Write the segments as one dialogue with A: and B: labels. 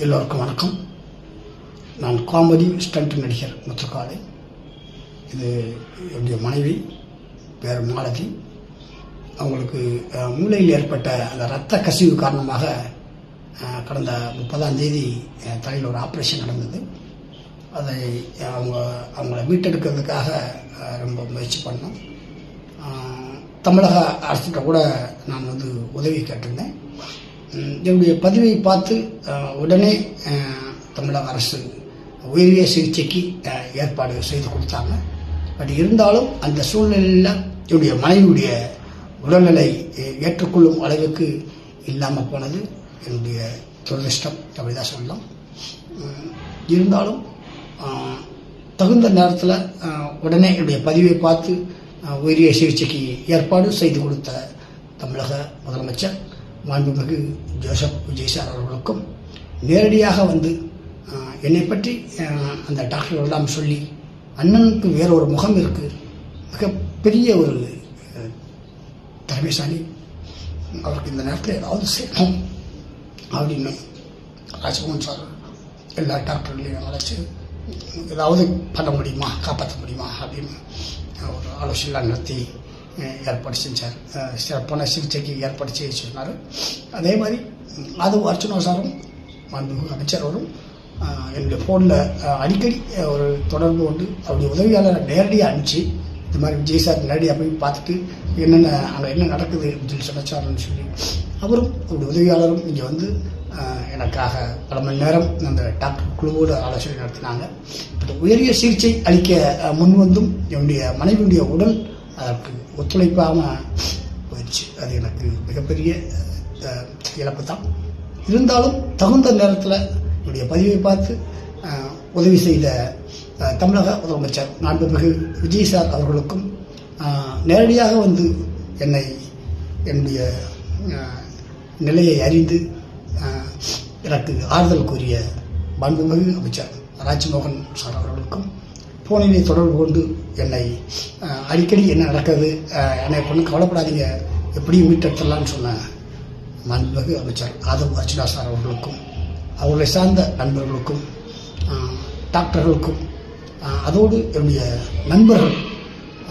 A: எல்லோருக்கும் வணக்கம். நான் காமெடி ஸ்டண்ட் நடிகர் முத்துக்காலை. இது என்னுடைய மனைவி பேர் மாலதி. அவங்களுக்கு மூளையில் ஏற்பட்ட அந்த இரத்த கசிவு காரணமாக கடந்த 30ஆம் தேதி தலையில் ஒரு ஆப்ரேஷன் நடந்தது. அதை அவங்கள மீட்டெடுக்கிறதுக்காக ரொம்ப முயற்சி பண்ணோம். தமிழக அரசுகிட்ட கூட நான் உதவி கேட்டிருந்தேன். என்னுடைய பதிவை பார்த்து உடனே தமிழக அரசு உயரிய சிகிச்சைக்கு ஏற்பாடு செய்து கொடுத்தாங்க. பட் இருந்தாலும் அந்த சூழ்நிலையில் என்னுடைய மனைவியுடைய உடல்நிலை ஏற்றுக்கொள்ளும் அளவுக்கு இல்லாமல் போனது என்னுடைய துரதிர்ஷ்டம் அப்படிதான் சொல்லலாம். இருந்தாலும் தகுந்த நேரத்தில் உடனே என்னுடைய பதிவை பார்த்து உயரிய சிகிச்சைக்கு ஏற்பாடு செய்து கொடுத்த தமிழக முதலமைச்சர் மாண்புமிகு ஜோசப் விஜய் சார் அவர்களுக்கும் நேரடியாக என்னை பற்றி அந்த டாக்டர்கள் எல்லாம் சொல்லி அண்ணனுக்கு வேற ஒரு முகம் இருக்கு, மிகப்பெரிய ஒரு திறமைசாலி, அவருக்கு இந்த நேரத்தில் ஏதாவது செய்யணும் அப்படின்னு ராஜ்மோகன் சார் எல்லா டாக்டர்களையும் அழைச்சி ஏதாவது பண்ண முடியுமா, காப்பாற்ற முடியுமா அப்படின்னு ஒரு ஆலோசனைலாம் நடத்தி ஏற்பாடு செஞ்சார். சிறப்பான சிகிச்சைக்கு ஏற்பாடு செய்ய சொன்னார். அதே மாதிரி அது அர்ச்சனா சாரும் மாண்புமிகு அமைச்சர் அவரும் என்னுடைய ஃபோனில் அடிக்கடி ஒரு தொடர்பு கொண்டு அவருடைய உதவியாளரை நேரடியாக அனுப்பிச்சு இந்த மாதிரி விஜய் சார் நேரடியாக போய் பார்த்துட்டு அங்கே என்ன நடக்குது அப்படின்னு சொன்னார்னு சொல்லி அவரும் அவருடைய உதவியாளரும் இங்கே எனக்காக பல மணி நேரம் அந்த டாக்டர் குழுவோடு ஆலோசனை நடத்தினாங்க. உயரிய சிகிச்சை அளிக்க முன்வந்தும் என்னுடைய மனைவியுடைய உடல் அதற்கு ஒத்துழைப்பாமல் போயிடுச்சு. அது எனக்கு மிகப்பெரிய இழப்பு தான். இருந்தாலும் தகுந்த நேரத்தில் என்னுடைய பதிவை பார்த்து உதவி செய்த தமிழக முதலமைச்சர் மாண்புமிகு விஜய் சார் அவர்களுக்கும் நேரடியாக என்னுடைய நிலையை அறிந்து எனக்கு ஆறுதல் கூறிய மாண்புமிகு அமைச்சர் ராஜ்மோகன் சார் அவர்களுக்கும் போனிலே தொடர்பு கொண்டு என்னை அடிக்கடி என்ன நடக்குது, என்னை கொண்டு கவலைப்படாதீங்க, எப்படியும் மீட்டெடுத்துடலான்னு சொன்ன மாண்புமிகு அமைச்சர் ஆதவ் அர்ச்சனா சார் அவர்களுக்கும் அவர்களை சார்ந்த நண்பர்களுக்கும் டாக்டர்களுக்கும் அதோடு என்னுடைய நண்பர்கள்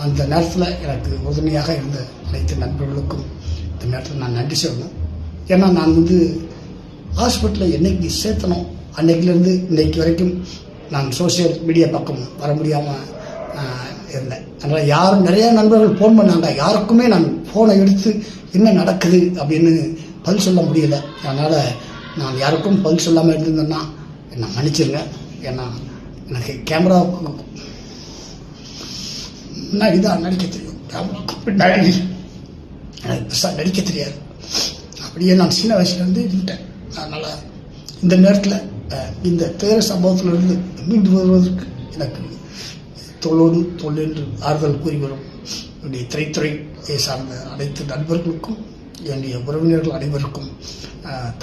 A: அந்த நேரத்தில் எனக்கு உறுதுணையாக இருந்த அனைத்து நண்பர்களுக்கும் இந்த நேரத்தில் நான் நன்றி சொல்லணும். ஏன்னா நான் ஹாஸ்பிட்டலில் என்னைக்கு சேர்த்தனோ அன்னைக்கிலேருந்து இன்னைக்கு வரைக்கும் நான் சோசியல் மீடியா பக்கம் வர முடியாமல் இருந்தேன். அதனால் நிறைய நண்பர்கள் ஃபோன் பண்ணாங்க. யாருக்குமே நான் ஃபோனை எடுத்து என்ன நடக்குது அப்படின்னு பதில் சொல்ல முடியல. அதனால் நான் யாருக்கும் பதில் சொல்லாமல் இருந்திருந்தேன்னா என்னை மன்னிச்சிருங்க. ஏன்னா எனக்கு கேமராவுக்கு முன்னாடி தான் நடிக்க தெரியும், கேமராவுக்கு பின்னாடி எனக்கு பெருசாக நடிக்க தெரியாது. அப்படியே நான் சின்ன வயசுலேருந்து இருந்துட்டேன். அதனால் இந்த நேரத்தில் இந்த துயர சம்பவத்திலிருந்து மீண்டு வருவதற்கு எனக்கு தோளோடு தோல் என்று ஆறுதல் கூறி வரும் என்னுடைய திரைத்துறையை சார்ந்த அனைத்து நண்பர்களுக்கும் என்னுடைய உறவினர்கள் அனைவருக்கும்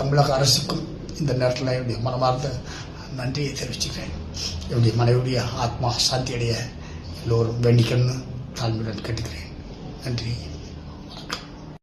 A: தமிழக அரசுக்கும் இந்த நேரத்தில் என்னுடைய மனமார்ந்த நன்றியை தெரிவிச்சுக்கிறேன். என்னுடைய மனைவியுடைய ஆத்மா சாந்தி அடைய எல்லோரும் வேண்டிக்கணும்னு தாழ்மையுடன் கேட்டுக்கிறேன். நன்றி.